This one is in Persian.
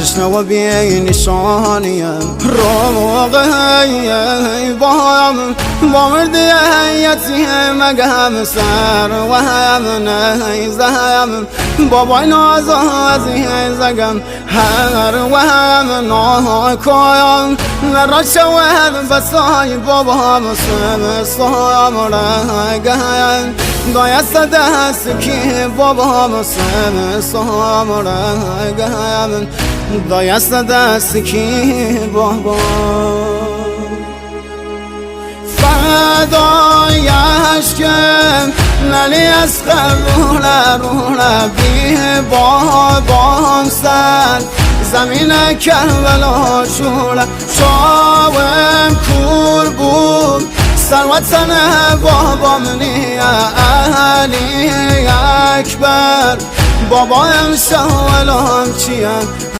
تشنه و بی نشانیم روغی بایم با مردی یتیم مگم سر و هم نیزم بابای ناز عزیزگم هر و هم ناکایم را شود بسای بابا مسلم سایم رگم دایست دست که بابا مسلم سایم رگم دایست دست که بابا فدایش کم نلی از روله بی بابام سر زمین کربلا شوله شاوم کور بود سروتن بابام نی علی اکبر بابایم شاولام چیم